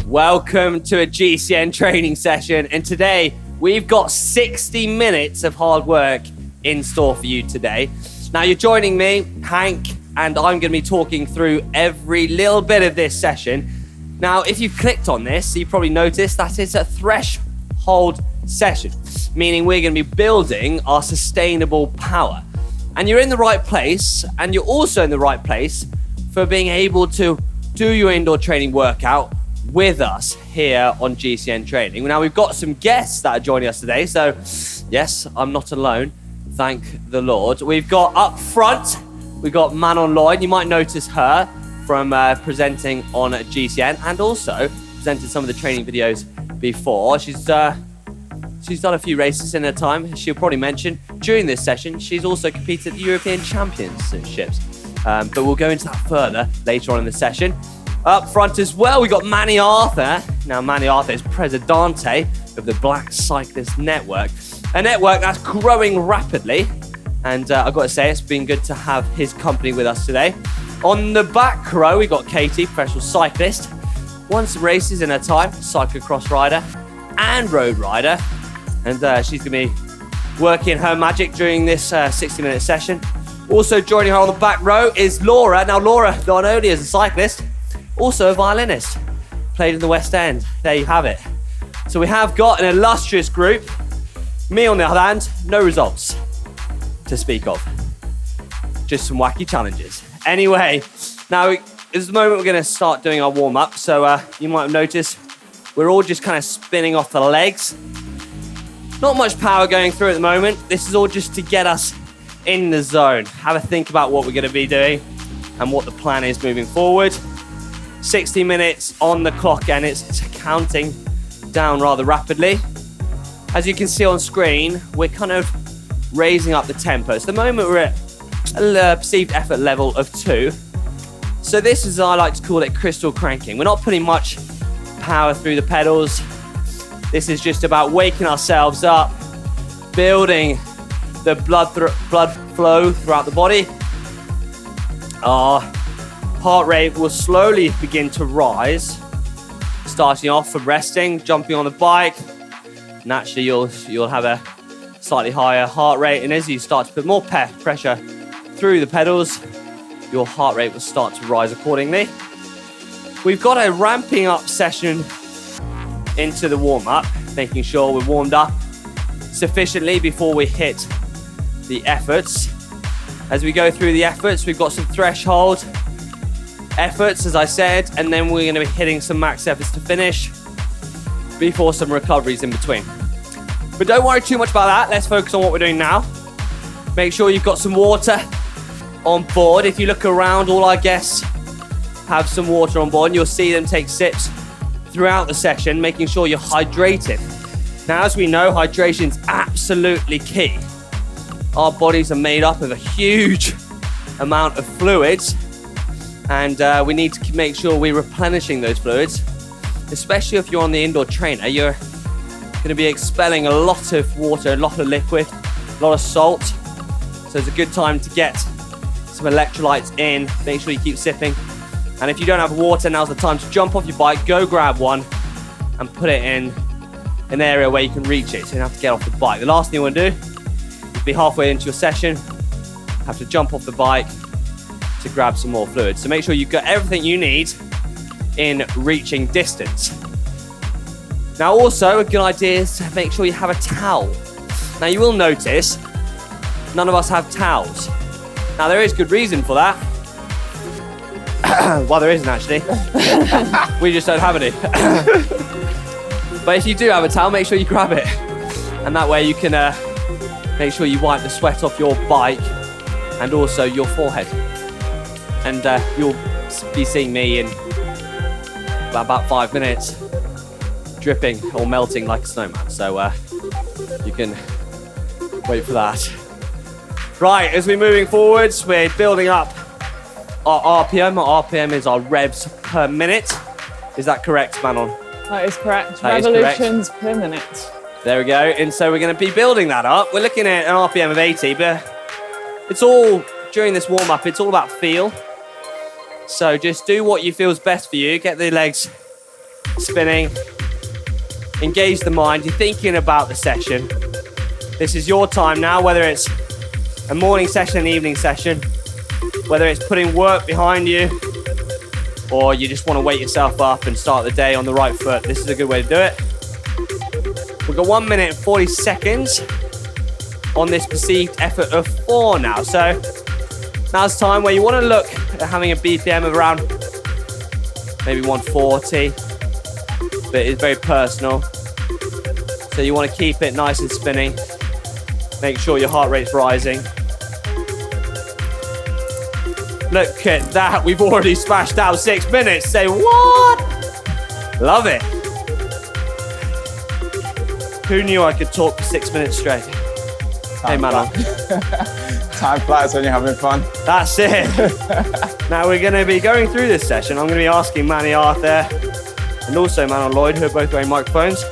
Welcome to a GCN training session, and today we've got 60 minutes of hard work in store for you today. Now you're joining me, Hank, and I'm going to be talking through every little bit of this session. Now, if you've clicked on this, you probably noticed that it's a threshold session, meaning we're going to be building our sustainable power. And you're in the right place, and you're also in the right place for being able to do your indoor training workout with us here on GCN Training. Now, we've got some guests that are joining us today, so yes, I'm not alone, thank the Lord. We've got up front, we've got Manon Lloyd. You might notice her from presenting on GCN and also presented some of the training videos before. She's done a few races in her time. She'll probably mention during this session, she's also competed at the European Championships. But we'll go into that further later on in the session. Up front as well, we got Manny Arthur. Now, Manny Arthur is Presidente of the Black Cyclists Network, a network that's growing rapidly. And I've got to say, it's been good to have his company with us today. On the back row, we got Katie, professional cyclist. Won some races in her time, cyclocross rider and road rider. And she's going to be working her magic during this 60-minute session. Also joining her on the back row is Laura. Now, Laura, not only is a cyclist, also a violinist. Played in the West End. There you have it. So we have got an illustrious group. Me, on the other hand, no results to speak of. Just some wacky challenges. Anyway, now this is the moment we're going to start doing our warm-up. So you might have noticed we're all just kind of spinning off the legs. Not much power going through at the moment. This is all just to get us in the zone. Have a think about what we're going to be doing and what the plan is moving forward. 60 minutes on the clock, and it's counting down rather rapidly. As you can see on screen, we're kind of raising up the tempo. So at the moment we're at a perceived effort level of 2. So this is, I like to call it, crystal cranking. We're not putting much power through the pedals. This is just about waking ourselves up, building the blood flow throughout the body. Our heart rate will slowly begin to rise, starting off from resting, jumping on the bike. Naturally, you'll have a slightly higher heart rate, and as you start to put more pressure through the pedals, your heart rate will start to rise accordingly. We've got a ramping up session into the warm-up, making sure we're warmed up sufficiently before we hit the efforts. As we go through the efforts, we've got some threshold efforts, as I said, and then we're going to be hitting some max efforts to finish before some recoveries in between. But don't worry too much about that. Let's focus on what we're doing now. Make sure you've got some water on board. If you look around, all our guests have some water on board, and you'll see them take sips throughout the session, making sure you're hydrated. Now, as we know, hydration's absolutely key. Our bodies are made up of a huge amount of fluids, and we need to make sure we're replenishing those fluids, especially if you're on the indoor trainer. You're going to be expelling a lot of water, a lot of liquid, a lot of salt. So it's a good time to get some electrolytes in. Make sure you keep sipping. And if you don't have water, now's the time to jump off your bike, go grab one, and put it in an area where you can reach it, so you don't have to get off the bike. The last thing you want to do is be halfway into your session, have to jump off the bike to grab some more fluid. So make sure you've got everything you need in reaching distance. Now, also, a good idea is to make sure you have a towel. Now, you will notice none of us have towels. Now, there is good reason for that. Well, there isn't actually. We just don't have any. But if you do have a towel, make sure you grab it. And that way you can make sure you wipe the sweat off your bike and also your forehead. And you'll be seeing me in about 5 minutes dripping or melting like a snowman. So you can wait for that. Right, as we're moving forwards, we're building up our RPM. Our RPM is our revs per minute. Is that correct, Manon? That is correct. That Revolutions is correct. per minute. There we go. And so we're going to be building that up. We're looking at an RPM of 80, but it's all, during this warm-up, it's all about feel. So just do what you feel is best for you. Get the legs spinning. Engage the mind. You're thinking about the session. This is your time now, whether it's a morning session, an evening session, whether it's putting work behind you, or you just want to wake yourself up and start the day on the right foot. This is a good way to do it. We've got 1 minute and 40 seconds on this perceived effort of 4 now. So now's time where you want to look at having a BPM of around maybe 140, but it's very personal. So you want to keep it nice and spinning. Make sure your heart rate's rising. Look at that, we've already smashed out 6 minutes. Say what? Love it. Who knew I could talk for 6 minutes straight? Hey, Manon. Time flies when you're having fun. That's it. Now we're going to be going through this session. I'm going to be asking Manny Arthur and also Manon Lloyd, who are both wearing microphones,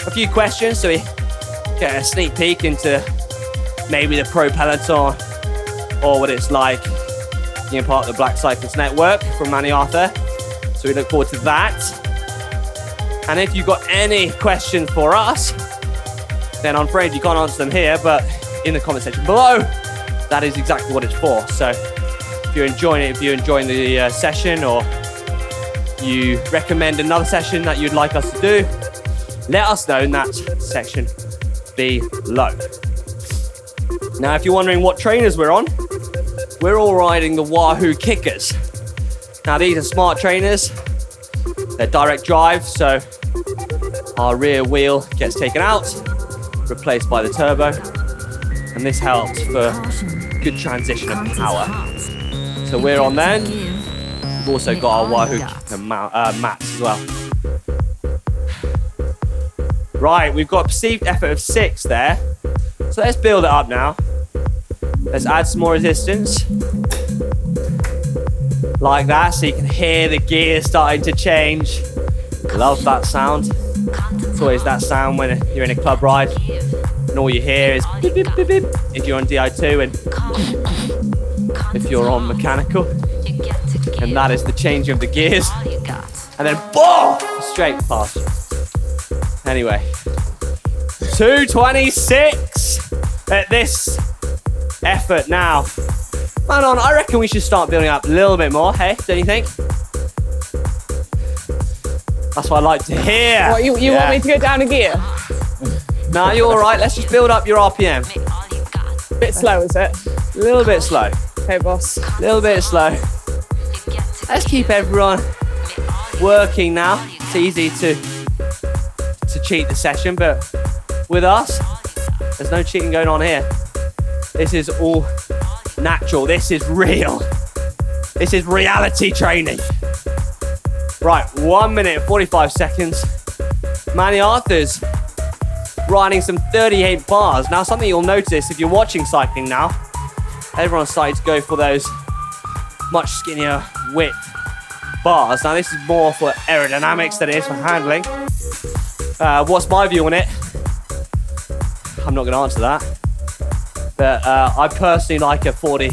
a few questions so we get a sneak peek into maybe the pro peloton or what it's like being part of the Black Cyclists Network from Manny Arthur. So we look forward to that. And if you've got any questions for us, then I'm afraid you can't answer them here, but in the comment section below, that is exactly what it's for. So if you're enjoying it, if you're enjoying the session, or you recommend another session that you'd like us to do, let us know in that section below. Now, if you're wondering what trainers we're on, we're all riding the Wahoo Kickers. Now, these are smart trainers. They're direct drive, so our rear wheel gets taken out, replaced by the turbo, and this helps for good transition of power. So we're on then. We've also got our Wahoo Kicker mats as well. Right, we've got a perceived effort of 6 there. So let's build it up now. Let's add some more resistance. Like that, so you can hear the gears starting to change. Love that sound. It's always that sound when you're in a club ride and all you hear is beep, beep, beep, beep, if you're on Di2 and if you're on mechanical. And that is the changing of the gears. And then boom! Straight past you. Anyway, 226 at this effort now. Manon, I reckon we should start building up a little bit more, hey? Don't you think? That's what I like to hear. What, you want me to go down a gear? No, you're all right. Let's just build up your RPM. Bit slow, is it? A little bit slow. Okay, boss. A little bit slow. Let's keep everyone working now. It's easy to cheat the session, but with us, there's no cheating going on here. This is all natural. This is real. This is reality training. Right, 1 minute and 45 seconds. Manny Arthur's riding some 38 bars. Now, something you'll notice if you're watching cycling now, everyone's starting to go for those much skinnier width bars. Now, this is more for aerodynamics than it is for handling. What's my view on it? I'm not going to answer that. But I personally like a 40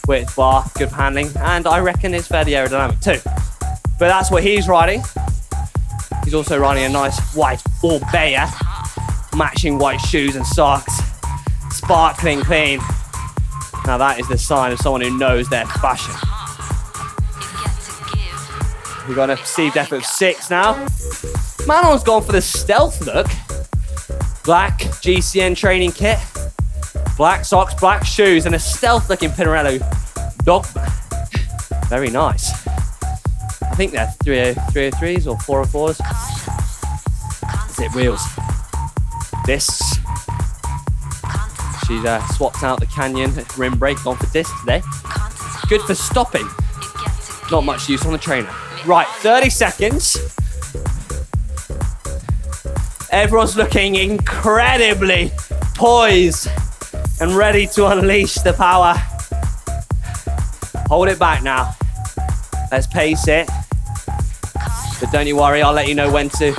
width bar, good for handling, and I reckon it's fairly aerodynamic too. But that's what he's riding. He's also riding a nice white Orbea, matching white shoes and socks, sparkling clean. Now that is the sign of someone who knows their fashion. We've got a perceived effort of 6 now. Manon's gone for the stealth look. Black GCN training kit, black socks, black shoes, and a stealth looking Pinarello dogma. Very nice. I think they're 303s or 404s. Zip wheels. Discs. She's swapped out the Canyon rim brake, gone for discs today. Good for stopping. Not much use on the trainer. Right, 30 seconds. Everyone's looking incredibly poised and ready to unleash the power. Hold it back now. Let's pace it. But don't you worry, I'll let you know when to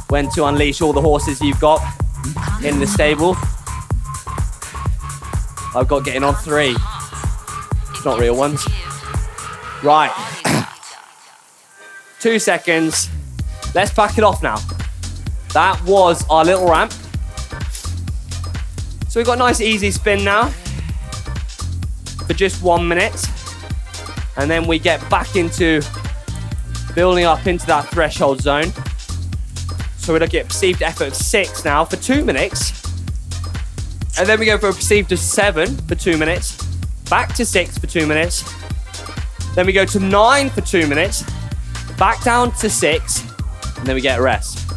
unleash all the horses you've got in the stable. I've got getting on 3. Not real ones. Right. 2 seconds. Let's back it off now. That was our little ramp. So we've got a nice easy spin now for just 1 minute. And then we get back into building up into that threshold zone. So we're looking at perceived effort of 6 now for 2 minutes. And then we go for a perceived of 7 for 2 minutes. Back to 6 for 2 minutes. Then we go to 9 for 2 minutes. Back down to 6. And then we get a rest.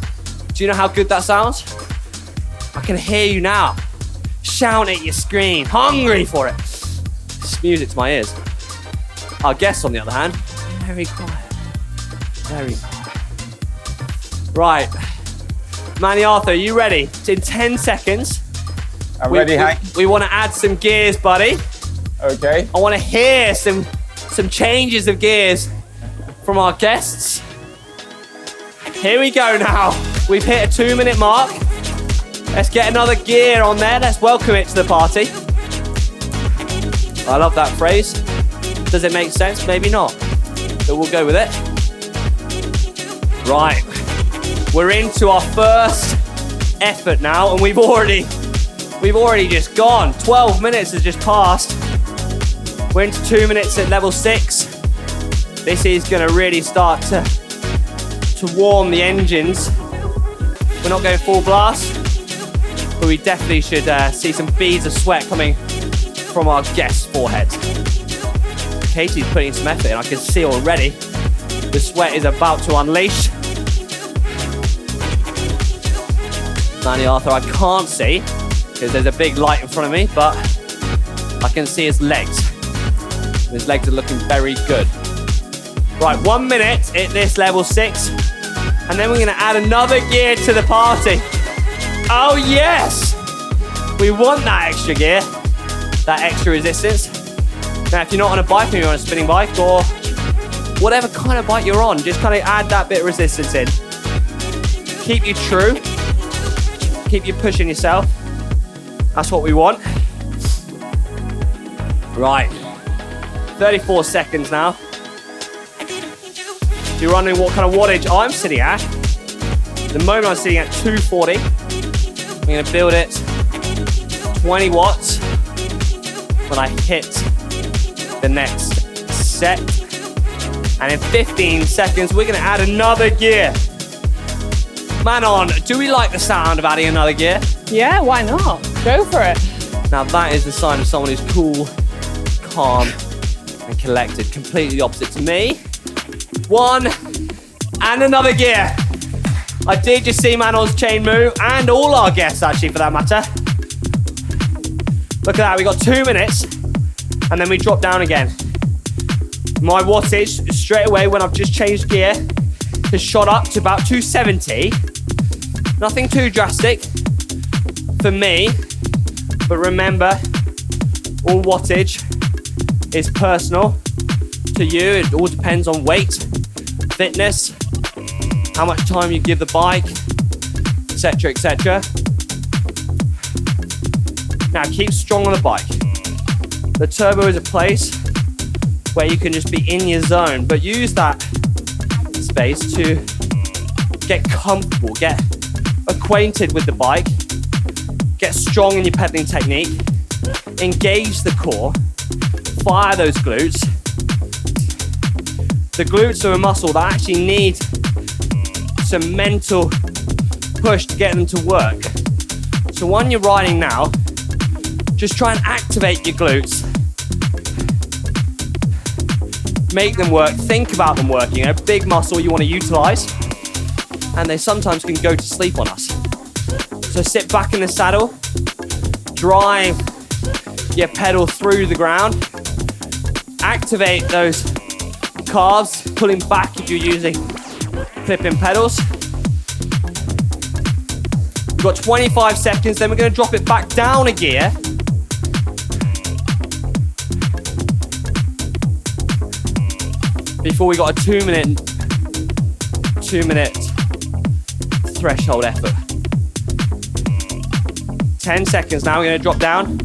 Do you know how good that sounds? I can hear you now. Shouting at your screen. Hungry for it. It's music to my ears. Our guests, on the other hand, very quiet. Very quiet. Right. Manny Arthur, are you ready? It's in 10 seconds. I'm ready, Hank. We want to add some gears, buddy. Okay. I want to hear some changes of gears from our guests. Here we go now. We've hit a 2 minute mark. Let's get another gear on there. Let's welcome it to the party. I love that phrase. Does it make sense? Maybe not. But we'll go with it. Right. We're into our first effort now, and we've already just gone. 12 minutes has just passed. We're into 2 minutes at level 6. This is going to really start to warm the engines. We're not going full blast, but we definitely should see some beads of sweat coming from our guest's forehead. Katie's putting some effort in. I can see already the sweat is about to unleash. Manny Arthur, I can't see because there's a big light in front of me, but I can see his legs. His legs are looking very good. Right, 1 minute at this level 6, and then we're going to add another gear to the party. Oh yes! We want that extra gear, that extra resistance. Now, if you're not on a bike, maybe you're on a spinning bike, or whatever kind of bike you're on, just kind of add that bit of resistance in. Keep you true. Keep you pushing yourself. That's what we want. Right. 34 seconds now. If you're wondering what kind of wattage I'm sitting at, at the moment I'm sitting at 240. I'm going to build it 20 watts when I hit the next set. And in 15 seconds, we're going to add another gear. Manon, do we like the sound of adding another gear? Yeah, why not? Go for it. Now that is the sign of someone who's cool, calm, and collected. Completely the opposite to me. 1, and another gear. I did just see Manon's chain move, and all our guests actually for that matter. Look at that, we got 2 minutes, and then we drop down again. My wattage straight away when I've just changed gear has shot up to about 270. Nothing too drastic for me, but remember, all wattage is personal to you. It all depends on weight, fitness, how much time you give the bike, etc., etc. Now keep strong on the bike. The turbo is a place where you can just be in your zone, but use that space to get comfortable, get acquainted with the bike, get strong in your pedaling technique, engage the core, fire those glutes. The glutes are a muscle that actually need some mental push to get them to work. So when you're riding now, just try and activate your glutes. Make them work, think about them working. A big muscle you want to utilize, and they sometimes can go to sleep on us. So sit back in the saddle, drive your pedal through the ground, activate those calves, pulling back if you're using clip-in pedals. We've got 25 seconds, then we're going to drop it back down a gear. Before we got a 2 minute threshold effort. 10 seconds now, we're going to drop down.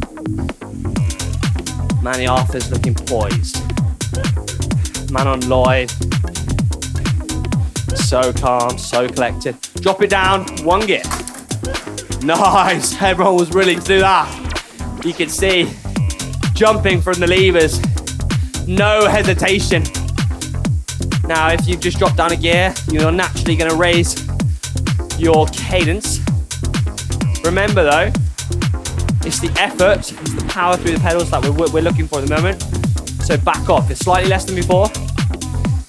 Manny Arthur's looking poised. Manon Lloyd So calm, so collected. Drop it down, 1 gear. Nice, everyone was willing to do that. You can see, jumping from the levers, no hesitation. Now, if you've just dropped down a gear, you're naturally gonna raise your cadence. Remember though, it's the effort, it's the power through the pedals that we're looking for at the moment. So back off, it's slightly less than before.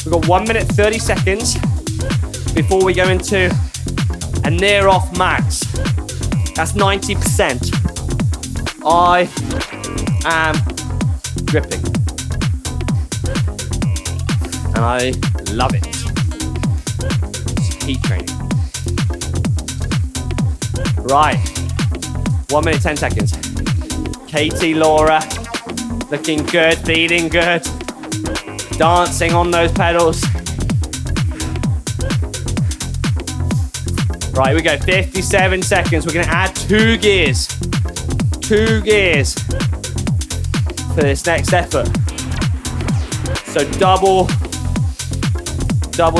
We've got 1 minute, 30 seconds before we go into a near off max. That's 90%. I am gripping. And I love it. It's heat training. Right, 1 minute, 10 seconds. Katie, Laura, looking good, feeling good. Dancing on those pedals. Right, we go, 57 seconds. We're gonna add 2 gears. 2 gears for this next effort. So double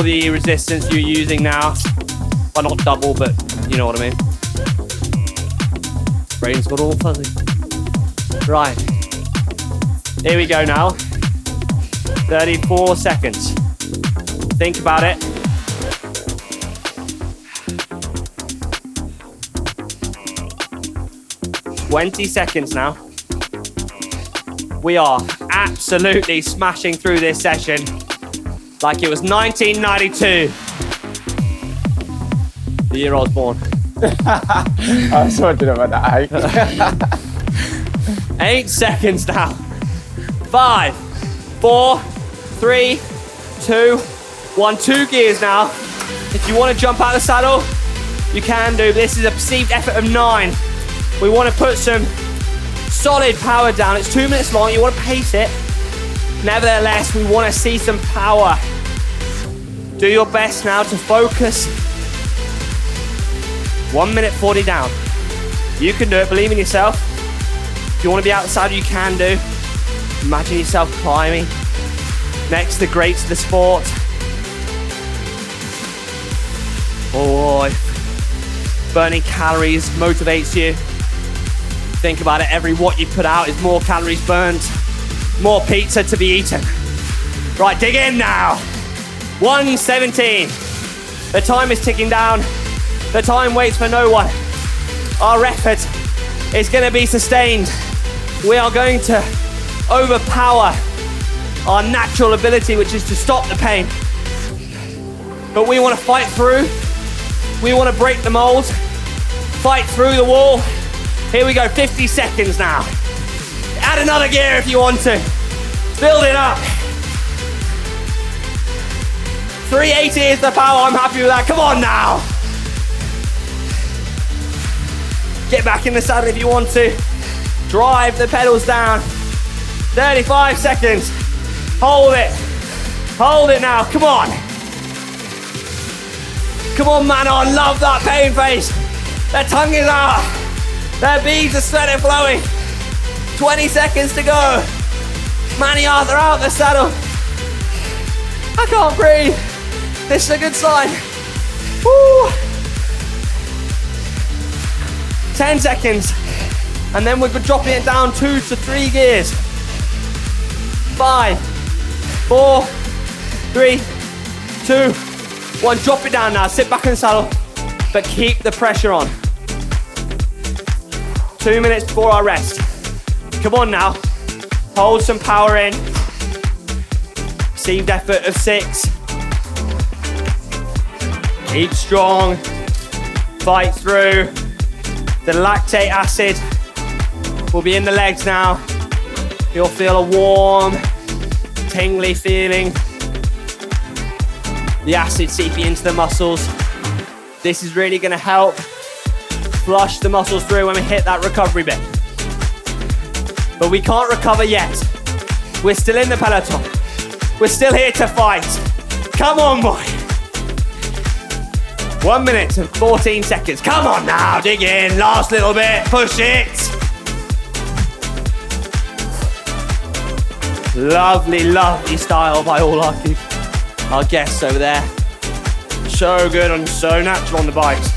the resistance you're using now. Well, not double, but you know what I mean. Brain's got all fuzzy. Right, here we go now. 34 seconds. Think about it. "20 seconds now. We are absolutely smashing through this session like it was 1992. The year I was born. I was wondering about that, Hank. 8 seconds now. 5, 4, 3, 2, 1. 2 gears now. If you want to jump out of the saddle, you can do. This is a perceived effort of 9. We want to put some solid power down. It's 2 minutes long. You want to pace it. Nevertheless, we want to see some power. Do your best now to focus. 1 minute 40 down. You can do it. Believe in yourself. If you want to be outside, you can do. Imagine yourself climbing next to the greats of the sport. Oh, if burning calories motivates you, think about it. Every watt you put out is more calories burned, more pizza to be eaten. Right, dig in now. 1:17. The time is ticking down. The time waits for no one. Our effort is going to be sustained. We are going to overpower our natural ability, which is to stop the pain. But we want to fight through. We want to break the mold. Fight through the wall. Here we go, 50 seconds now. Add another gear if you want to. Build it up. 380 is the power, I'm happy with that. Come on now. Get back in the saddle if you want to. Drive the pedals down. 35 seconds. Hold it. Hold it now, come on. Come on, Manon, love that pain face. Their tongue is out. Their beads are sweating flowing. 20 seconds to go. Manny Arthur out the saddle. I can't breathe. This is a good sign. Woo. 10 seconds. And then we're dropping it down 2 to 3 gears. 5, 4, 3, 2, 1. Drop it down now. Sit back in the saddle, but keep the pressure on. 2 minutes before our rest. Come on now. Hold some power in. Perceived effort of 6. Keep strong. Fight through. The lactate acid will be in the legs now. You'll feel a warm, tingly feeling. The acid seeping into the muscles. This is really going to help flush the muscles through when we hit that recovery bit. But we can't recover yet. We're still in the peloton. We're still here to fight. Come on, boy. 1 minute and 14 seconds. Come on now, dig in. Last little bit, push it. Lovely, lovely style by all our guests over there. So good and so natural on the bikes.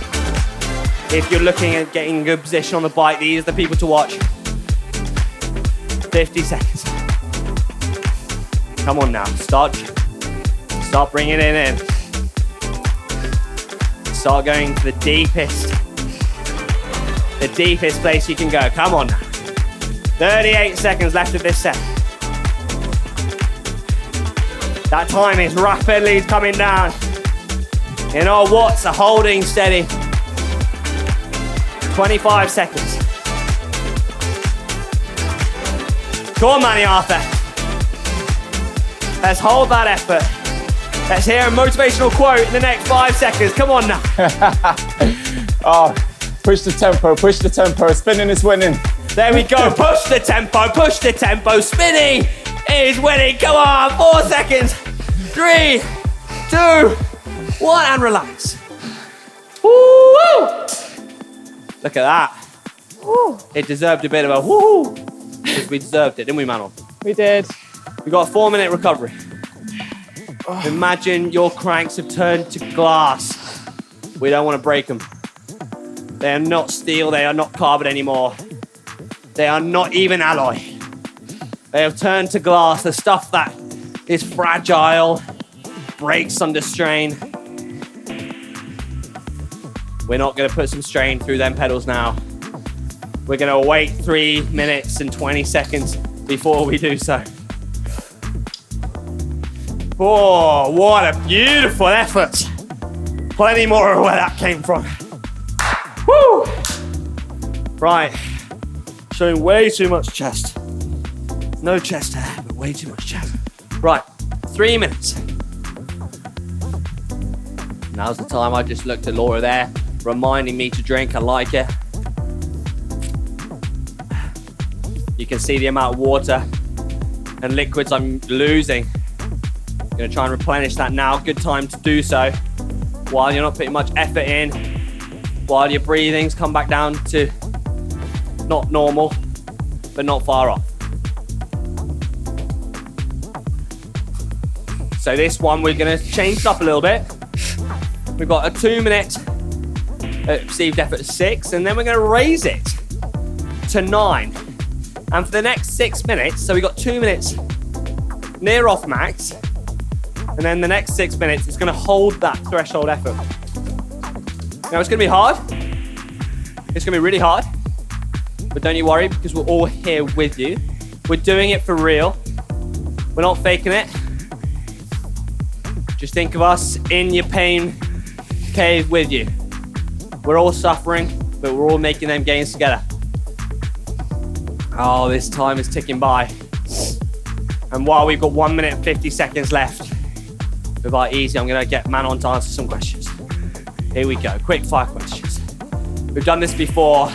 If you're looking at getting a good position on the bike, these are the people to watch. 50 seconds. Come on now, start bringing it in. Start going to the deepest place you can go. Come on now. 38 seconds left of this set. That time is rapidly coming down. In our watts are holding steady. 25 seconds. Come on, Manny Arthur. Let's hold that effort. Let's hear a motivational quote in the next 5 seconds. Come on now. Oh, push the tempo. Spinning is winning. There we go. Push the tempo. Spinning is winning. Come on. 4 seconds. 3, 2, 1, and relax. Woo! Look at that. Woo. It deserved a bit of a woo. Because we deserved it, didn't we, Manon? We did. We got a 4-minute recovery. Imagine your cranks have turned to glass. We don't want to break them. They are not steel, they are not carbon anymore. They are not even alloy. They have turned to glass, the stuff that is fragile, breaks under strain. We're not going to put some strain through them pedals now. We're going to wait 3 minutes and 20 seconds before we do so. Oh, what a beautiful effort. Plenty more of where that came from. Woo! Right, showing way too much chest. No chest hair, but way too much chest. Right, 3 minutes. Now's the time. I just looked at Laura there, reminding me to drink. I like it. You can see the amount of water and liquids I'm losing. I'm gonna try and replenish that now. Good time to do so while you're not putting much effort in, while your breathing's come back down to not normal, but not far off. So this one, we're gonna change it up a little bit. We've got a 2 minute perceived effort of 6, and then we're gonna raise it to 9. And for the next 6 minutes, so we've got 2 minutes near off max, and then the next 6 minutes, it's gonna hold that threshold effort. Now it's gonna be hard. It's gonna be really hard, but don't you worry, because we're all here with you. We're doing it for real. We're not faking it. Just think of us in your pain cave with you. We're all suffering, but we're all making them gains together. Oh, this time is ticking by. And while we've got 1 minute and 50 seconds left, with our easy, I'm gonna get Manon to answer some questions. Here we go, quick fire questions. We've done this before.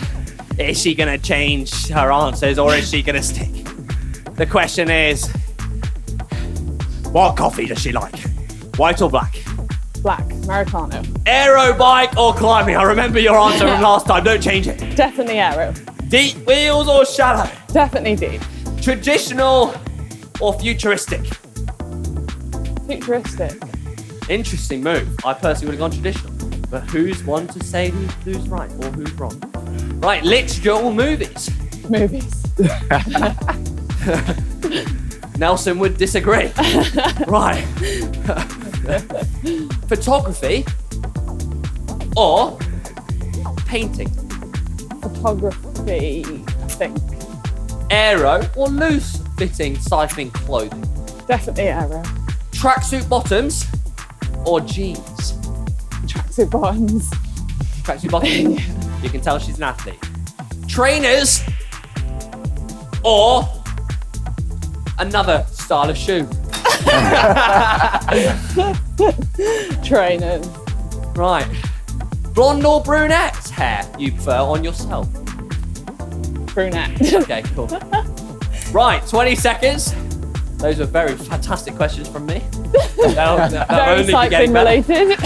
Is she gonna change her answers or is she gonna stick? The question is, what coffee does she like? White or black? Black, Americano. Aero bike or climbing? I remember your answer from last time, don't change it. Definitely aero. Deep wheels or shallow? Definitely deep. Traditional or futuristic? Futuristic. Interesting move. I personally would have gone traditional. But who's one to say who's right or who's wrong? Right, literature or movies? Movies. Nelson would disagree. Right. Photography or painting? Photography, I think. Aero or loose fitting cycling clothing? Definitely aero. Tracksuit bottoms or jeans? Tracksuit bottoms. Tracksuit bottoms. You can tell she's an athlete. Trainers or another style of shoe? Trainers. Right. Blonde or brunette hair you prefer on yourself? Brunette. Okay, cool. Right, 20 seconds. Those were very fantastic questions from me. That Very only cycling related.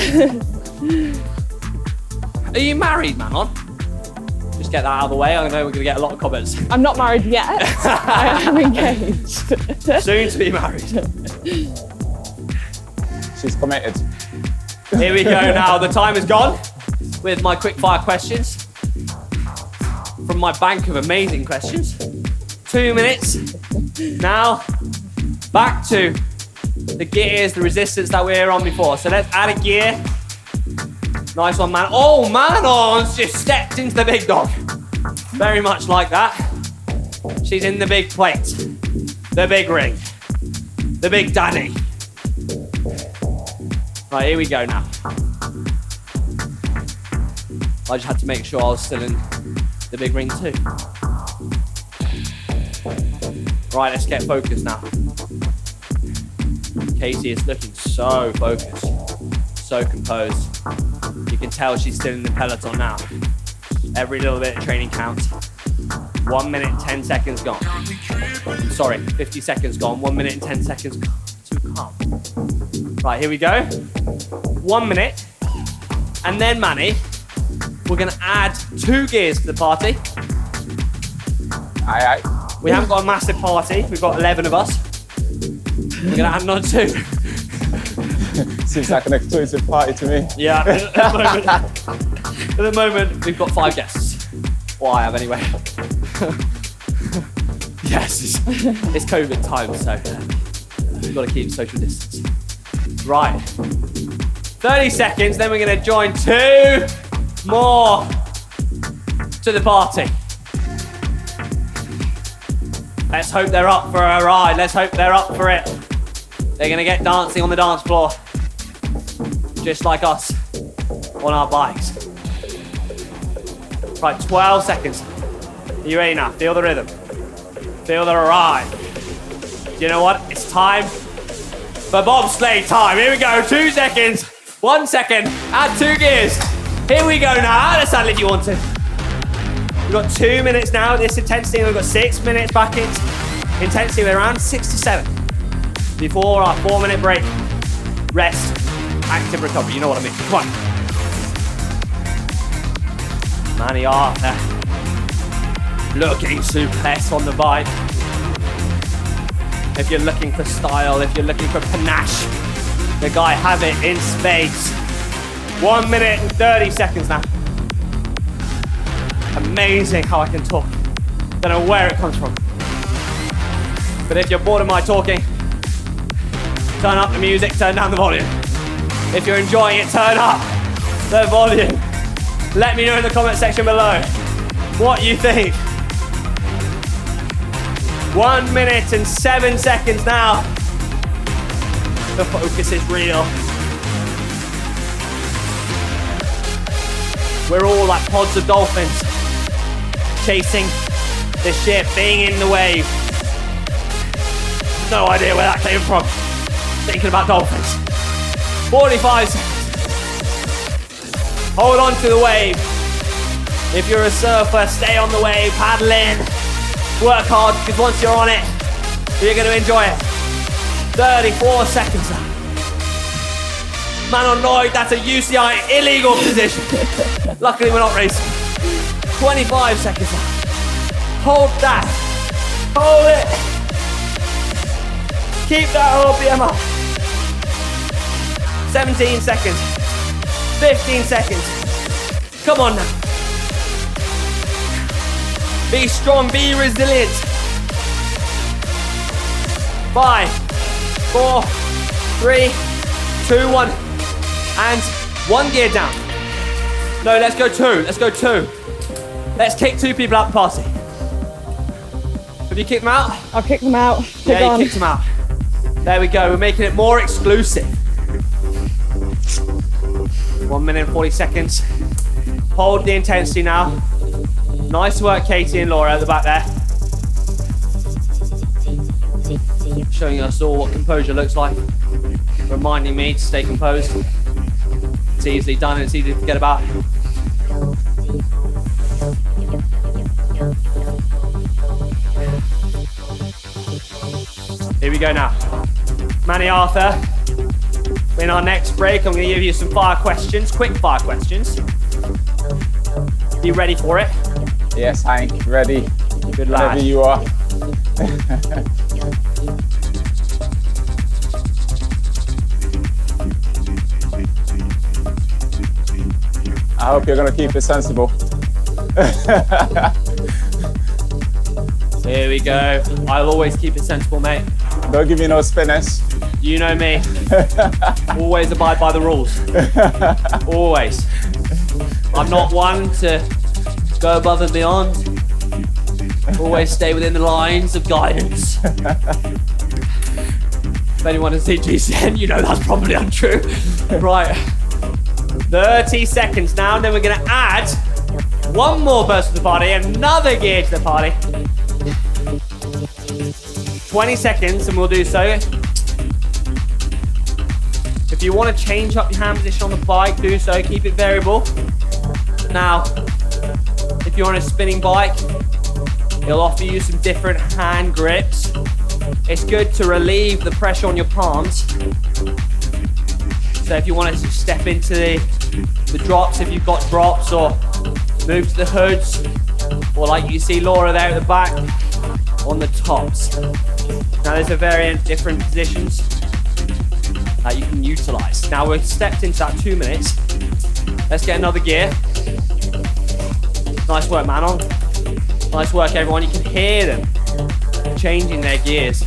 Are you married, Manon? Just get that out of the way. I know we're going to get a lot of comments. I'm not married yet. I am engaged. Soon to be married. She's committed. Here we go now. The time is gone with my quick fire questions from my bank of amazing questions. 2 minutes. Now, back to the gears, the resistance that we were on before. So let's add a gear. Nice one, man. Oh, Manon's just stepped into the big dog. Very much like that. She's in the big plate, the big ring, the big daddy. Right, here we go now. I just had to make sure I was still in the big ring too. Right, let's get focused now. Katie is looking so focused, so composed. You can tell she's still in the peloton now. Every little bit of training counts. 1 minute, 10 seconds gone. Sorry, 50 seconds gone. 1 minute and 10 seconds gone. Too calm. Right, here we go. 1 minute. And then, Manny, we're going to add 2 gears to the party. Aye. We haven't got a massive party. We've got 11 of us. We're going to add another 2. Seems like an exclusive party to me. Yeah, at the moment, we've got 5 guests. Or I have anyway. Yes, it's COVID time, so we've got to keep social distance. Right. 30 seconds, then we're going to join 2 more to the party. Let's hope they're up for a ride. Let's hope they're up for it. They're going to get dancing on the dance floor. Just like us on our bikes. Right, 12 seconds. Are you ready now? Feel the rhythm. Feel the ride. Do you know what? It's time for bobsleigh time. Here we go. 2 seconds. 1 second. Add 2 gears. Here we go now. Add a saddle if you want to. We've got 2 minutes now. This intensity. We've got 6 minutes back in intensity. We're around 6 to 7 before our 4-minute break. Rest. Active recovery. You know what I mean. Come on. Manny Arthur. Looking suplex on the bike. If you're looking for style, if you're looking for panache, the guy has it in spades. 1 minute and 30 seconds now. Amazing how I can talk. Don't know where it comes from. But if you're bored of my talking, turn up the music, turn down the volume. If you're enjoying it, turn up the volume. Let me know in the comment section below what you think. 1 minute and 7 seconds now. The focus is real. We're all like pods of dolphins, chasing the ship, being in the wave. No idea where that came from. Thinking about dolphins. 45 seconds. Hold on to the wave. If you're a surfer, stay on the wave, paddle in. Work hard, because once you're on it, you're going to enjoy it. 34 seconds now. Manon Lloyd, that's a UCI illegal position. Luckily, we're not racing. 25 seconds now. Hold that. Hold it. Keep that RPM up. 17 seconds. 15 seconds. Come on now. Be strong, be resilient. 5, 4, 3, 2, 1. And 1 gear down. No, let's go 2. Let's go 2. Let's kick 2 people out the party. Have you kicked them out? I'll kick them out. They're Yeah, gone. you kicked them out. There we go. We're making it more exclusive. 1 minute and 40 seconds. Hold the intensity now. Nice work, Katie and Laura at the back there. Showing us all what composure looks like. Reminding me to stay composed. It's easily done and it's easy to forget about. Here we go now. Manny Arthur. In our next break, I'm going to give you some fire questions, quick fire questions. You ready for it? Yes, Hank, ready. Good lad. Whenever you are. I hope you're gonna keep it sensible. Here we go. I'll always keep it sensible, mate. Don't give me no spinners. You know me. Always abide by the rules. Always. I'm not one to go above and beyond. Always stay within the lines of guidance. If anyone has seen GCN, you know that's probably untrue. Right. 30 seconds now, and then we're gonna add one more burst to the party, another gear to the party. 20 seconds, and we'll do so. If you want to change up your hand position on the bike, do so, keep it variable. Now, if you're on a spinning bike, it'll offer you some different hand grips. It's good to relieve the pressure on your palms. So if you want to step into the drops, if you've got drops, or move to the hoods, or like you see Laura there at the back, on the tops. Now there's a variant different positions that you can utilize. Now we've stepped into that 2 minutes. Let's get another gear. Nice work, Manon. Nice work, everyone. You can hear them changing their gears.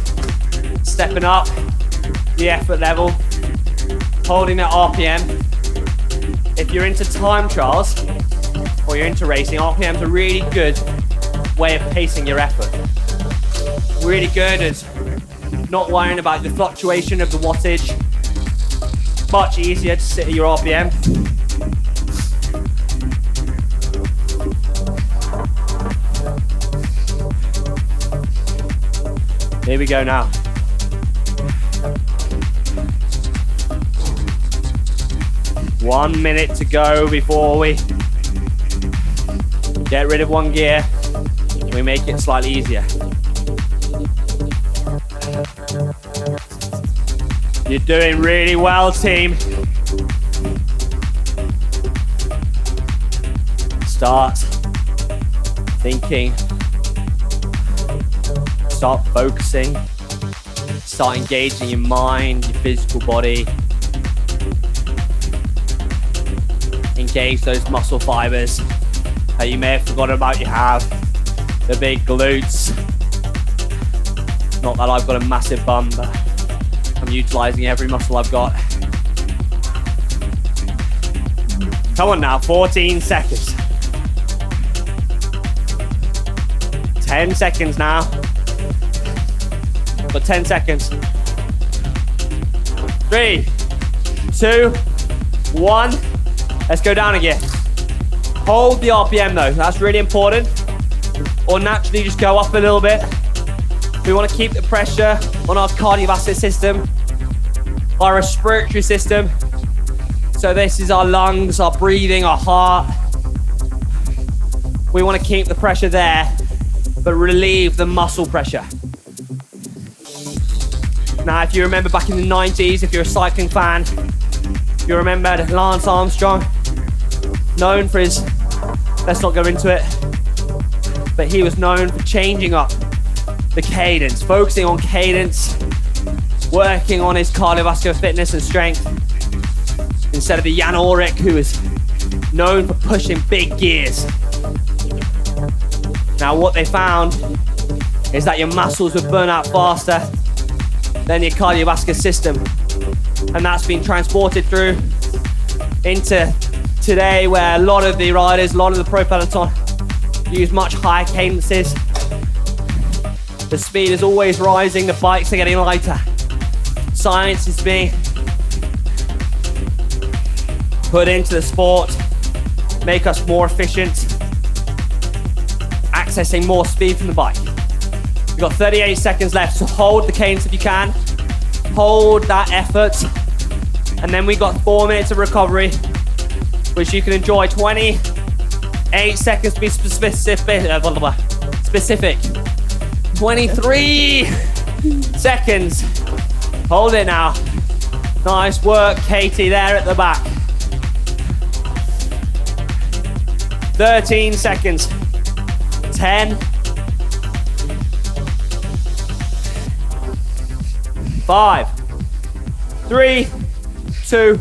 Stepping up the effort level, holding that RPM. If you're into time trials or you're into racing, RPM's a really good way of pacing your effort. Really good at not worrying about the fluctuation of the wattage. Much easier to sit at your RPM. Here we go now. One minute to go before we get rid of one gear. We make it slightly easier. You're doing really well, team. Start thinking. Start focusing. Start engaging your mind, your physical body. Engage those muscle fibers that you may have forgotten about you have. The big glutes. Not that I've got a massive bum, but I'm utilizing every muscle I've got. Come on now, 14 seconds. 10 seconds now. Got 10 seconds. 3, 2, 1. Let's go down again. Hold the RPM though, that's really important. Or naturally just go up a little bit. We want to keep the pressure on our cardiovascular system, our respiratory system. So this is our lungs, our breathing, our heart. We want to keep the pressure there, but relieve the muscle pressure. Now, if you remember back in the 90s, if you're a cycling fan, if you remember Lance Armstrong, known for his, let's not go into it, but he was known for changing up the cadence, focusing on cadence, working on his cardiovascular fitness and strength, instead of the Jan Ulrich, who is known for pushing big gears. Now, what they found is that your muscles would burn out faster than your cardiovascular system. And that's been transported through into today, where a lot of the riders, a lot of the pro peloton use much higher cadences. The speed is always rising, the bikes are getting lighter. Science is being put into the sport, make us more efficient, accessing more speed from the bike. We've got 38 seconds left, so hold the cadence if you can. Hold that effort. And then we got 4 minutes of recovery, which you can enjoy. 28 seconds to be specific. 23 seconds. Hold it now. Nice work, Katie, there at the back. 13 seconds. 10. 5, 3, 2,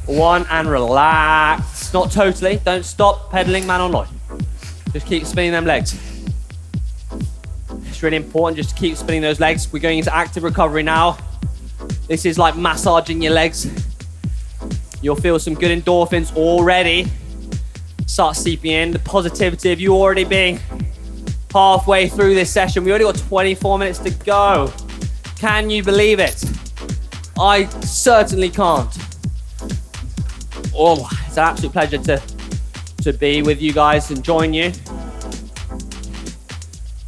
1, and relax. Relax, not totally. Don't stop pedaling, man on Lloyd. Just keep spinning them legs. It's really important just to keep spinning those legs. We're going into active recovery now. This is like massaging your legs. You'll feel some good endorphins already. Start seeping in. The positivity of you already being halfway through this session. We already got 24 minutes to go. Can you believe it? I certainly can't. Oh, it's an absolute pleasure to be with you guys and join you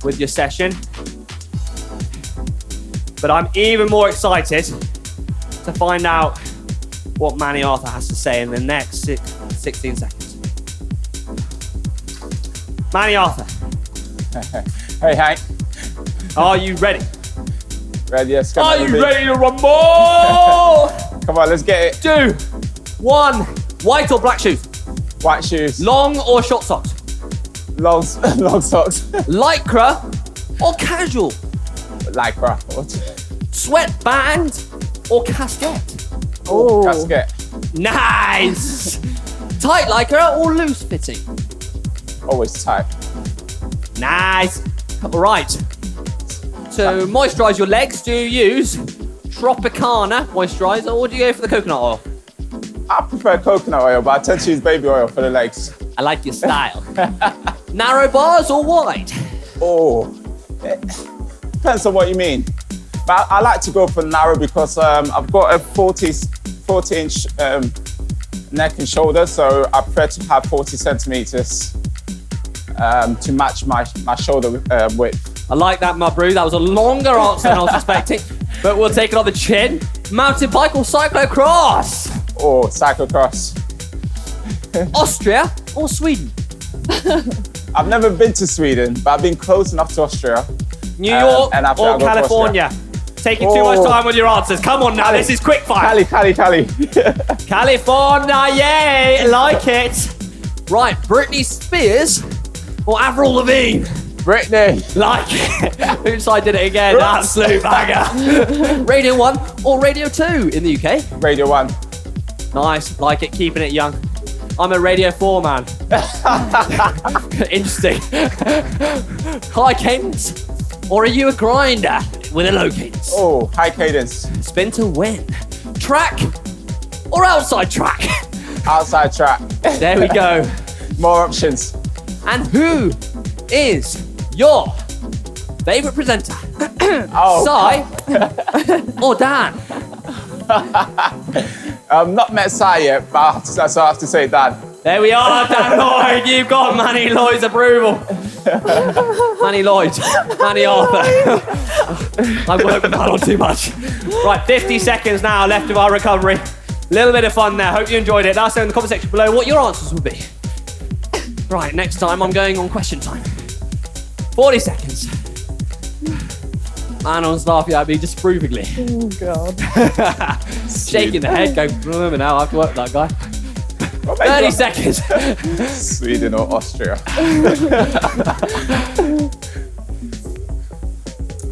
with your session. But I'm even more excited to find out what Manny Arthur has to say in the next 16 seconds. Manny Arthur. Hey, Hank. Are you ready? Ready, yes. Are you ready to rumble? Come on, let's get it. 2, 1. White or black shoes? White shoes. Long or short socks? Long socks. Lycra or casual? Lycra. Sweatband or casket? Oh, casket. Nice! Tight lycra or loose fitting? Always tight. Nice. All right. To moisturize your legs, do you use Tropicana moisturizer or do you go for the coconut oil? I prefer coconut oil, but I tend to use baby oil for the legs. I like your style. Narrow bars or wide? Oh, it depends on what you mean. But I like to go for narrow because I've got a 40-inch neck and shoulder, so I prefer to have 40 centimeters to match my shoulder width. I like that, my brew. That was a longer answer than I was expecting, but we'll take it on the chin. Mountain bike or cyclocross? Or cyclocross. Austria or Sweden? I've never been to Sweden, but I've been close enough to Austria. New York and after or I'll go to California? Taking too much time with your answers. Come on now, this is quick fire. Cali. California, yay, like it. Right, Britney Spears or Avril Lavigne? Britney. Like it. Oops, I did it again. Absolute banger. Radio 1 or Radio 2 in the UK? Radio 1. Nice, like it, keeping it young. I'm a Radio 4 man. Interesting. High cadence or are you a grinder with a low cadence? Oh, high cadence. Spin to win. Track or outside track? Outside track. There we go. More options. And who is your favourite presenter? Oh. Sai or Dan? I've not met Sai yet, but so I have to say Dan. There we are, Dan Lloyd. You've got Manny Lloyd's approval. Manny Arthur. I've worked with that on too much. Right, 50 seconds now left of our recovery. Little bit of fun there. Hope you enjoyed it. Let us know in the comment section below what your answers would be. Right, next time I'm going on question time. 40 seconds. Man on staff, yeah, be disapprovingly. Oh, God. Shaking the head, going, now I have to work with that guy. 30 seconds. Sweden or Austria.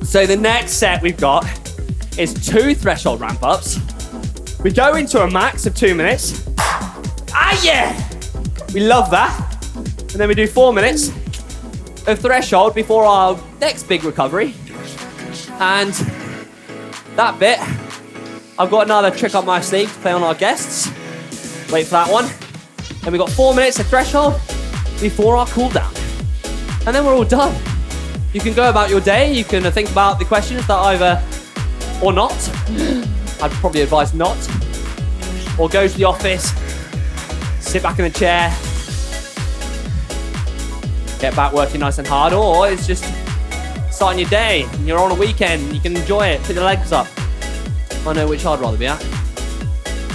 So the next set we've got is 2 threshold ramp ups. We go into a max of 2 minutes. Ah, yeah! We love that. And then we do 4 minutes of threshold before our next big recovery. And that bit, I've got another trick up my sleeve to play on our guests. Wait for that one. Then we've got 4 minutes of threshold before our cool down. And then we're all done. You can go about your day. You can think about the questions that either, or not. I'd probably advise not. Or go to the office, sit back in the chair, get back working nice and hard, or it's just starting your day and you're on a weekend, you can enjoy it, put your legs up. I know which I'd rather be at.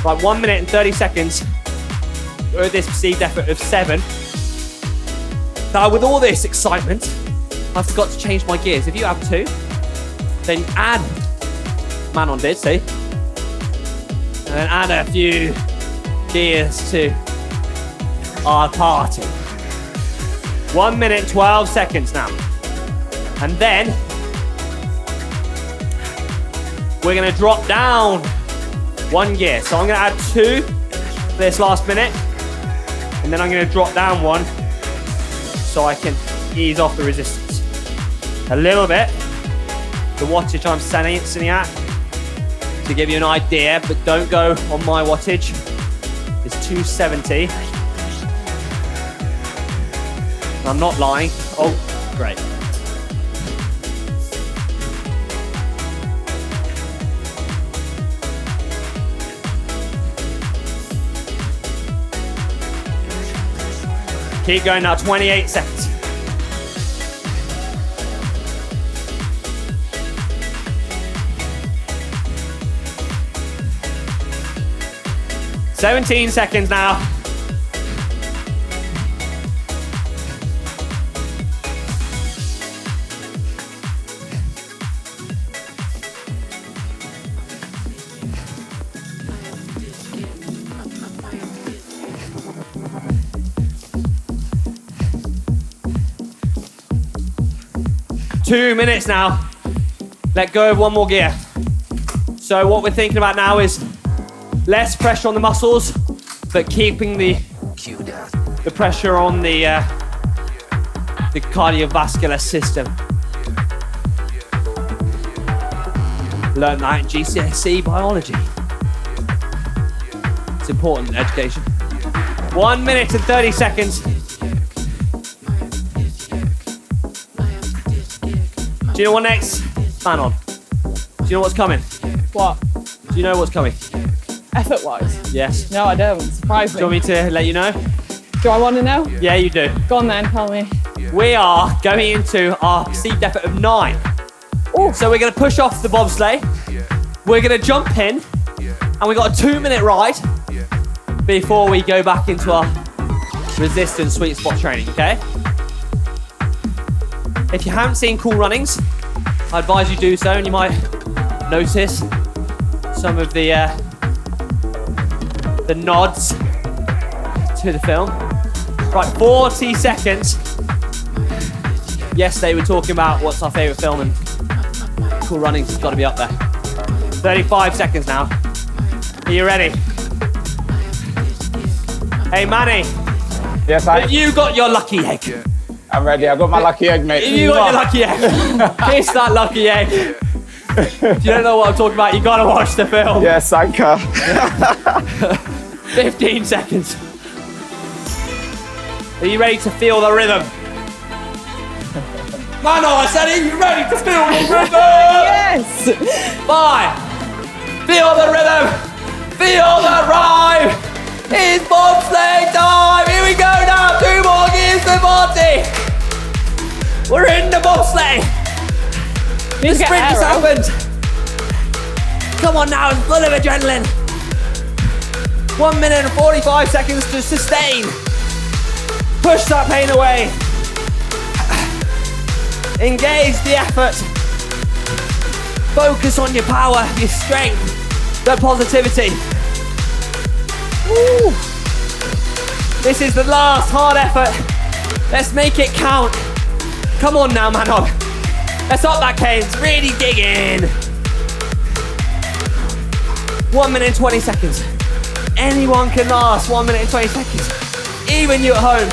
Right, 1 minute and 30 seconds with this perceived effort of 7. Now with all this excitement, I forgot to change my gears. If you have 2, then add man on did, see? And then add a few gears to our party. 1 minute, 12 seconds now. And then we're gonna drop down 1 gear. So I'm gonna add 2 for this last minute. And then I'm gonna drop down one so I can ease off the resistance. A little bit. The wattage I'm sitting at, to give you an idea, but don't go on my wattage, is 270. I'm not lying. Oh, great. Keep going now, 28 seconds. "17 seconds now. Two minutes now. Let go of one more gear. So what we're thinking about now is less pressure on the muscles, but keeping the pressure on the cardiovascular system. Learned that in GCSE biology. It's important in education. 1 minute and 30 seconds. Do you know what next? Man on. Do you know what's coming? What? Do you know what's coming? Effort-wise? Yes. No, I don't. Surprise Do you want me. me to let you know? Do I want to know? Yeah, you do. Go on then, tell me. We are going into our perceived effort of 9. Ooh. So we're going to push off the bobsleigh. We're going to jump in, and we've got a 2-minute ride before we go back into our resistance sweet spot training, okay? If you haven't seen Cool Runnings, I advise you do so, and you might notice some of the nods to the film. Right, 40 seconds. Yesterday we were talking about what's our favourite film, and Cool Runnings has got to be up there. 35 seconds now. Are you ready? Hey Manny, Yes, have you got your lucky egg? I'm ready. I got my lucky egg, mate. Have you got your lucky egg? Kiss that lucky egg. If you don't know what I'm talking about, you gotta watch the film. Yes, I can. 15 seconds. Are you ready to feel the rhythm? Mano, I said, are you ready to feel the rhythm? Yes! 5. Feel the rhythm. Feel the rhyme. It's bobsleigh time. Here we go now. 2 more gears to 40. We're in the bobsleigh. The sprint has happened. Come on now, it's full of adrenaline. 1 minute and 45 seconds to sustain. Push that pain away. Engage the effort. Focus on your power, your strength, the positivity. Woo. This is the last hard effort. Let's make it count. Come on now, man on. Let's up that cadence. Really dig in. 1 minute and 20 seconds. Anyone can last 1 minute and 20 seconds. Even you at home.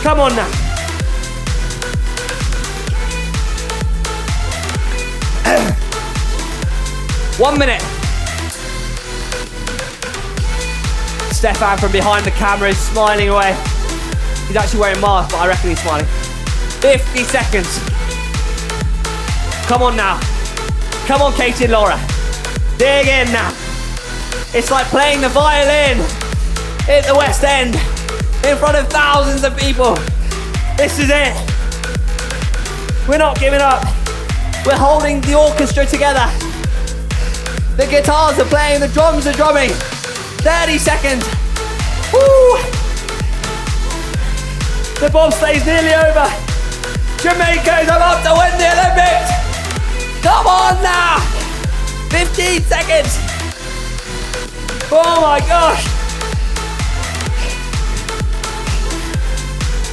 Come on now. One minute. Stefan from behind the camera is smiling away. He's actually wearing a mask, but I reckon he's smiling. 50 seconds. Come on now. Come on, Katie and Laura. Dig in now. It's like playing the violin at the West End in front of thousands of people. This is it. We're not giving up. We're holding the orchestra together. The guitars are playing, the drums are drumming. 30 seconds. Woo! The bobsleigh's nearly over. Jamaica is about to win the Olympics. Come on now. 15 seconds. Oh my gosh.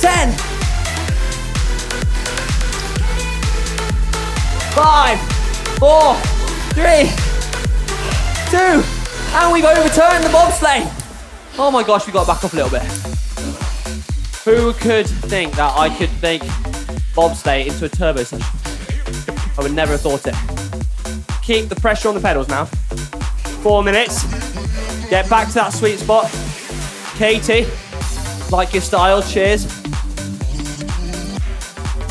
10. 5, 4, 3, 2, And we've overturned the bobsleigh. Oh my gosh, we got back up a little bit. Who could think that I could make bobsleigh into a turbo session? I would never have thought it. Keep the pressure on the pedals now. 4 minutes. Get back to that sweet spot. Katie, like your style, cheers.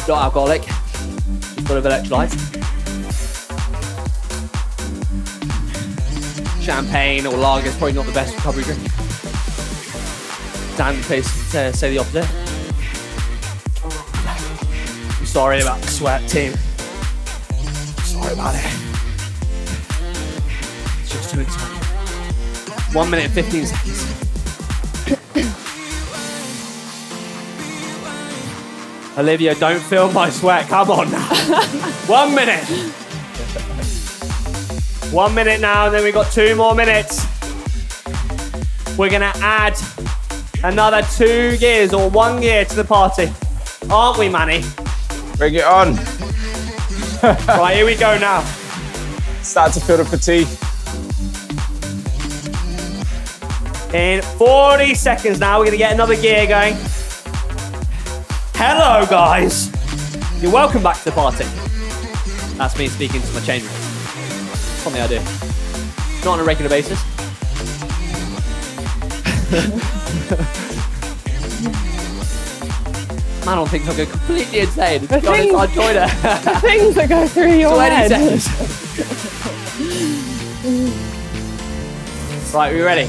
Not alcoholic, just full of electrolytes. Champagne or lager is probably not the best recovery drink. Dan, please say the opposite. I'm sorry about the sweat, team. Sorry about it. It's just too exciting. 1 minute and 15 seconds. Olivia, don't feel my sweat. Come on now. 1 minute. 1 minute now, and then we've got 2 more minutes. We're gonna add another 2 gears or 1 gear to the party. Aren't we, Manny? Bring it on. Right, here we go now. Start to feel the fatigue. In 40 seconds now, we're gonna get another gear going. Hello, guys. You're welcome back to the party. That's me speaking to my change room. Something I do. Not on a regular basis. Manon thinks I'm going completely insane. To be honest, I joined her. The things that go through your 20 head. seconds. Right, we ready?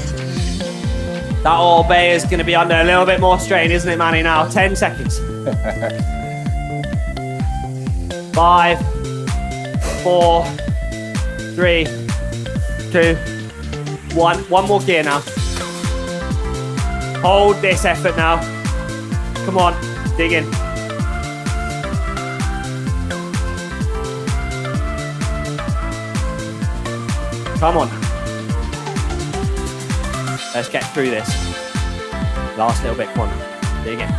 That old bay is going to be under a little bit more strain, isn't it, Manny, now? 10 seconds. 5, 4, 3, 2, 1. 1 more gear now. Hold this effort now. Come on, dig in. Come on. Let's get through this. Last little bit, come on. Dig in.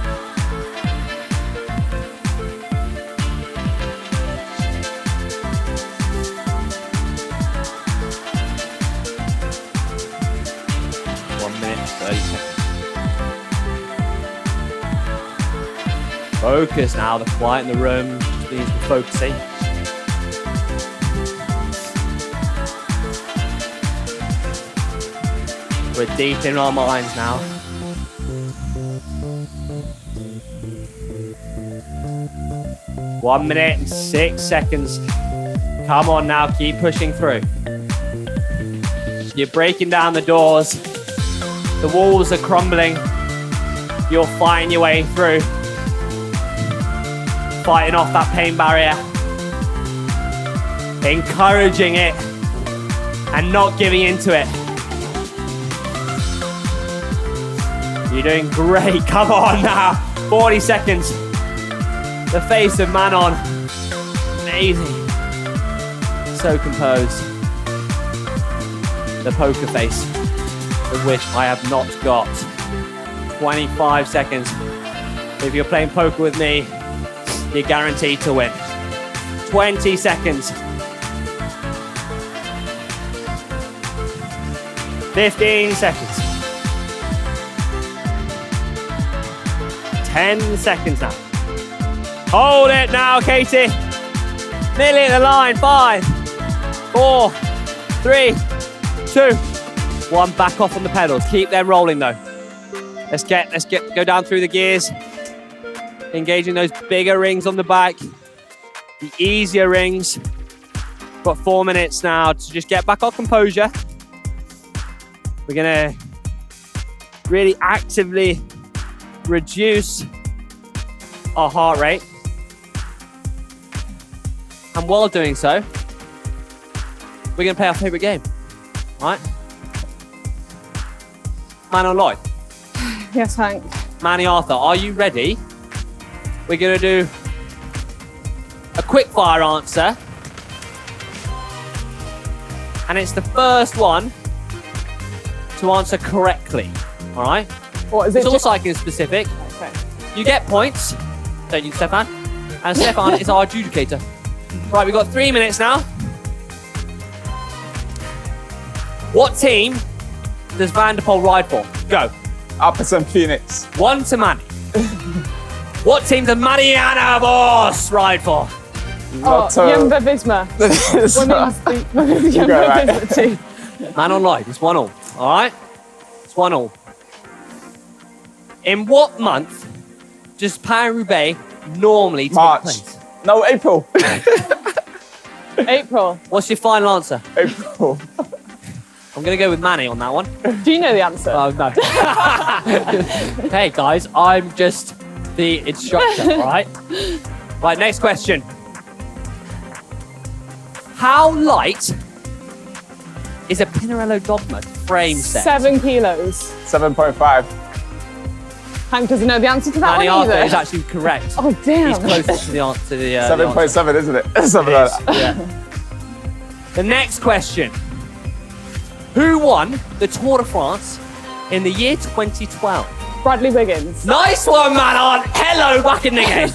Focus now, the quiet in the room just means we're focusing. We're deep in our minds now. One minute and 6 seconds. Come on now, keep pushing through. You're breaking down the doors. The walls are crumbling. You're fighting your way through. Fighting off that pain barrier. Encouraging it and not giving into it. You're doing great. Come on now. 40 seconds. The face of Manon. Amazing. So composed. The poker face, of which I have not got. 25 seconds. If you're playing poker with me, you're guaranteed to win. 20 seconds. 15 seconds. 10 seconds now. Hold it now, Katie. Nearly at the line. 5, 4, 3, 2, 1. Back off on the pedals. Keep them rolling though. Let's go down through the gears. Engaging those bigger rings on the back. The easier rings. Got 4 minutes now to just get back our composure. We're gonna really actively reduce our heart rate. And while doing so, we're gonna play our favorite game, right? Man or Lloyd? Yes, Hank. Manny Arthur, are you ready? We're gonna do a quick fire answer. And it's the first one to answer correctly, all right? What is it? It's all cycling specific. Okay. You get points, don't you, Stefan? And Stefan is our adjudicator. Right, we've got 3 minutes now. What team does Van der Poel ride for? Go. Uppers and Phoenix. 1 to Manny. What team does Mariana Vos ride for? Lotto. Jumbo Visma. Women's You go, Jumbo right. Visma team. Man online, it's 1-1. All right? It's 1-1. In what month does Paris-Roubaix normally take March. place? No, April. April. What's your final answer? April. I'm going to go with Manny on that one. Do you know the answer? Oh, no. Hey, guys, I'm just the instructor, all right? Right, next question. How light is a Pinarello Dogma frame set? 7 kilos. 7.5. Hank doesn't know the answer to that Manny one Arthur either. is actually correct. Oh, damn. He's closest to the answer. To the, 7.7, isn't it? Something the like answer. that. Yeah. The next question. Who won the Tour de France in the year 2012? Bradley Wiggins. Nice one, Manon. Hello, back in the game.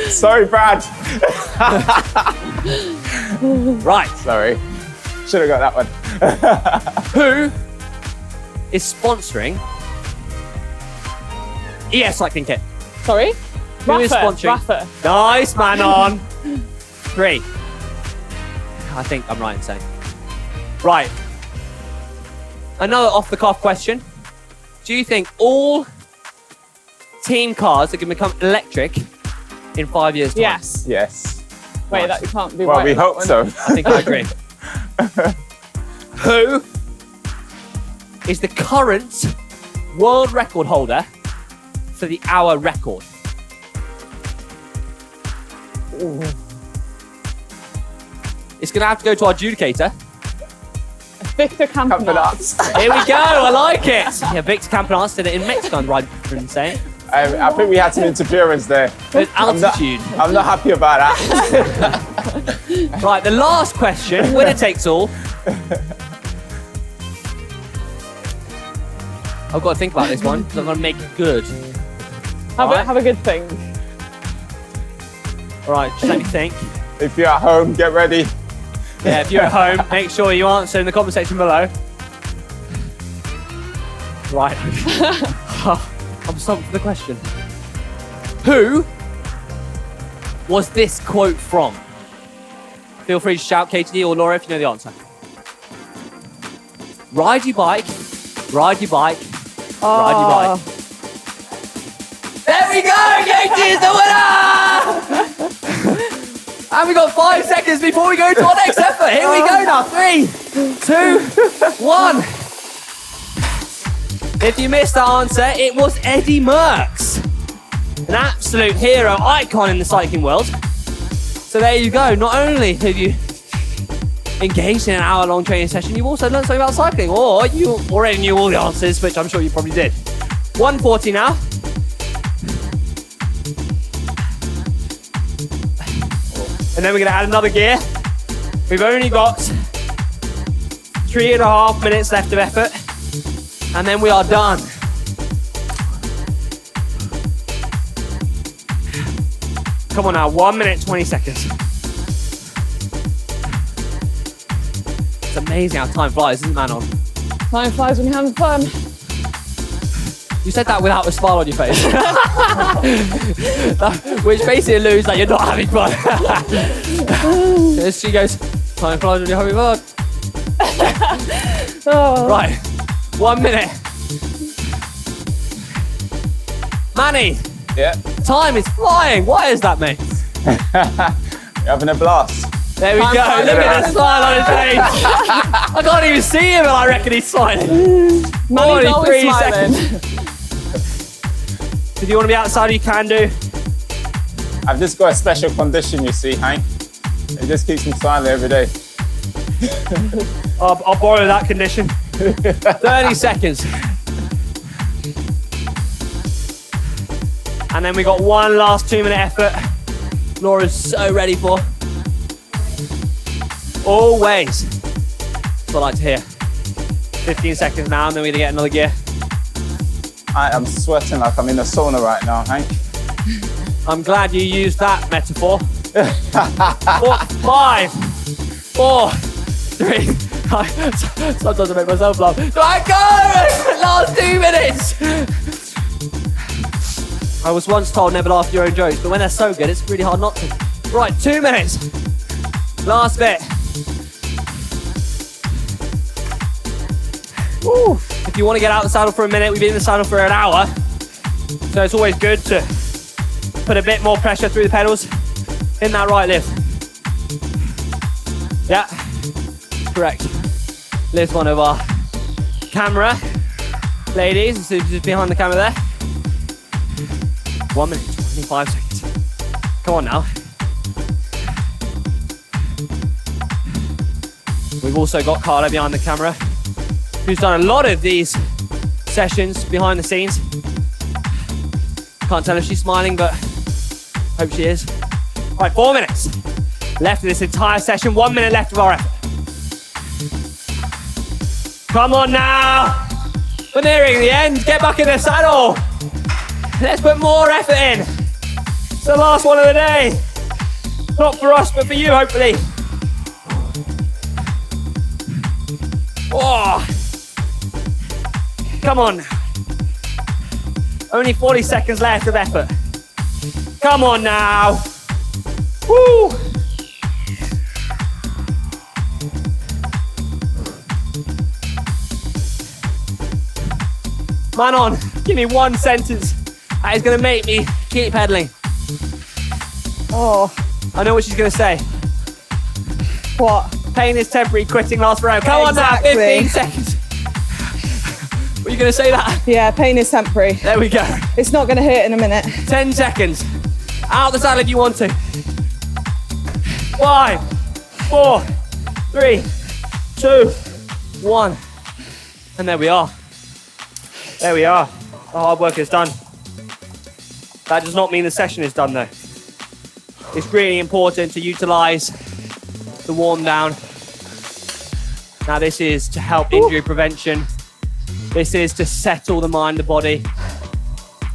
Sorry, Brad. Right. Sorry. Should have got that one. Who is sponsoring ES Cycling Kit? Sorry? Who is Rafa. sponsoring? Rafa. Nice, Manon. 3. I think I'm right in saying. Right. Another off-the-cuff question. Do you think all team cars are going to become electric in 5 years' time? Yes. Yes. Wait, that can't be Well, right. we hope so. I think I agree. Who is the current world record holder for the hour record? It's going to have to go to our adjudicator. Victor Campenaerts. Here we go. I like it. Yeah, Victor Campenaerts did it in Mexico, I'm right in saying. I think we had some interference there. There's altitude. I'm not happy about that. Right, the last question, winner takes all. I've got to think about this one because I'm going to make it good. Have a good thing. All right, just let me think. If you're at home, get ready. Yeah, if you're at home, make sure you answer in the comment section below. Right. I'm stumped for the question. Who was this quote from? Feel free to shout, KTD or Laura, if you know the answer. Ride your bike, ride your bike, ride your bike. There we go! KT is the winner! And we got 5 seconds before we go to our next effort. Here we go now. 3, 2, 1. If you missed that answer, it was Eddie Merckx. An absolute hero, icon in the cycling world. So there you go. Not only have you engaged in an hour-long training session, you've also learned something about cycling, or you already knew all the answers, which I'm sure you probably did. 1:40 now. And then we're going to add another gear. We've only got 3.5 minutes left of effort. And then we are done. Come on now, 1 minute, 20 seconds. It's amazing how time flies, isn't it, Manon? Time flies when you're having fun. You said that without a smile on your face. Which basically alludes that you're not having fun. She goes, time flies when you're having fun. Oh. Right, 1 minute. Manny, Yeah. time is flying. Why is that, mate? You're having a blast. There we go. Look at the smile on his face. I can't even see him, and I reckon he's smiling. Manny's Only always 3 smiling. seconds. If you want to be outside, you can do. I've just got a special condition, you see, Hank. It just keeps me silent every day. I'll borrow that condition. 30 seconds. And then we got one last 2-minute effort. Laura's so ready for. Always. That's what I like to hear. 15 seconds now, and then we're gonna get another gear. I am sweating like I'm in a sauna right now, Hank. I'm glad you used that metaphor. 5, 4, 3. Sometimes I make myself laugh. Right, go! Last 2 minutes! I was once told never laugh at your own jokes, but when they're so good, it's really hard not to. Right, 2 minutes. Last bit. Woo. If you want to get out of the saddle for a minute, we've been in the saddle for an hour. So it's always good to put a bit more pressure through the pedals in that right lift. Yeah, correct. Lift one of our camera ladies, so just behind the camera there. 1 minute, 25 seconds. Come on now. We've also got Carla behind the camera, who's done a lot of these sessions behind the scenes. Can't tell if she's smiling, but hope she is. Right, 4 minutes left of this entire session. 1 minute left of our effort. Come on now. We're nearing the end. Get back in the saddle. Let's put more effort in. It's the last one of the day. Not for us, but for you, hopefully. Oh. Come on. Only 40 seconds left of effort. Come on now. Woo. Man on, give me one sentence that is going to make me keep pedaling. Oh, I know what she's going to say. What? Pain is temporary, quitting lasts forever. Come Exactly. on now, 15 seconds. Were you going to say that? Yeah, pain is temporary. There we go. It's not going to hurt in a minute. 10 seconds. Out the saddle if you want to. 5, 4, 3, 2, 1. And there we are. There we are. The hard work is done. That does not mean the session is done though. It's really important to utilize the warm down. Now this is to help injury prevention. This is to settle the mind, the body,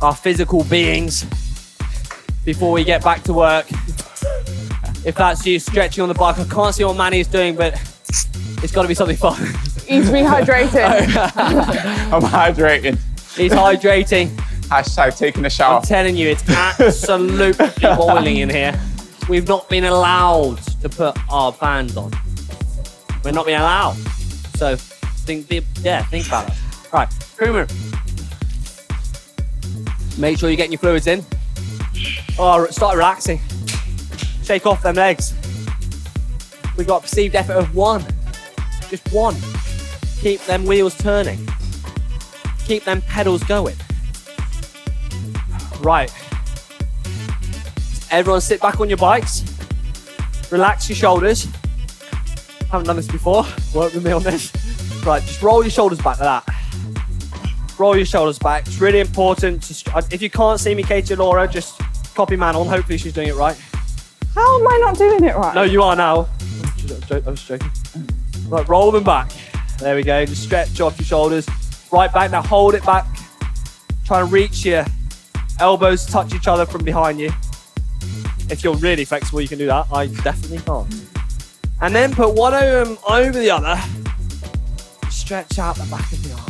our physical beings before we get back to work. If that's you stretching on the bike, I can't see what Manny's doing, but it's got to be something fun. He's rehydrating. I'm hydrating. He's hydrating. Hashtag taking a shower. I'm telling you, it's absolutely boiling in here. We've not been allowed to put our fans on. We're not being allowed. So think about it. Right, Crewman. Make sure you're getting your fluids in. Oh, start relaxing. Shake off them legs. We've got a perceived effort of 1. Just 1. Keep them wheels turning. Keep them pedals going. Right. Everyone sit back on your bikes. Relax your shoulders. Haven't done this before. Work with me on this. Right, just roll your shoulders back like that. Roll your shoulders back. It's really important to, if you can't see me, Katie or Laura, just copy Manon. Hopefully she's doing it right. How am I not doing it right? No, you are now. I was joking. Right, roll them back. There we go. Just stretch off your shoulders. Right back. Now hold it back. Try to reach your elbows, touch each other from behind you. If you're really flexible, you can do that. I definitely can't. And then put one arm over the other. Stretch out the back of the arm.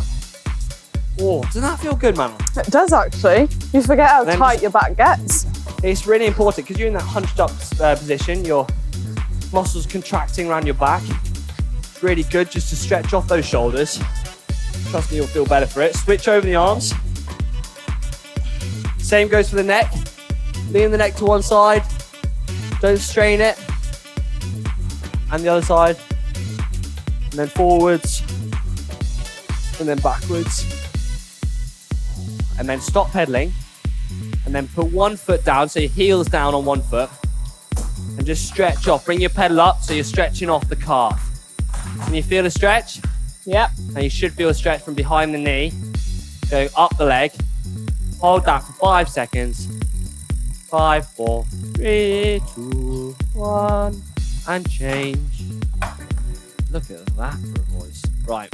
Oh, doesn't that feel good, man? It does actually. You forget how Then tight your back gets. It's really important because you're in that hunched up position. Your muscles contracting around your back. It's really good just to stretch off those shoulders. Trust me, you'll feel better for it. Switch over the arms. Same goes for the neck. Lean the neck to one side. Don't strain it. And the other side. And then forwards. And then backwards. And then stop pedaling. And then put one foot down, so your heel's down on one foot. And just stretch off. Bring your pedal up so you're stretching off the calf. Can you feel a stretch? Yep. And you should feel a stretch from behind the knee. Go up the leg. Hold that for 5 seconds. 5, 4, 3, 2, 1. And change. Look at that for a voice. Right.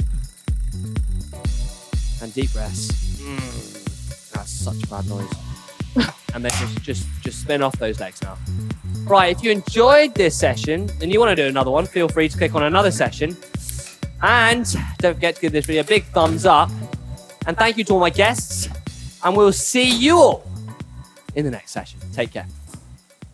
And deep breaths. That's such a bad noise. And then just spin off those legs now. Right, if you enjoyed this session and you want to do another one, feel free to click on another session. And don't forget to give this video a big thumbs up. And thank you to all my guests. And we'll see you all in the next session. Take care.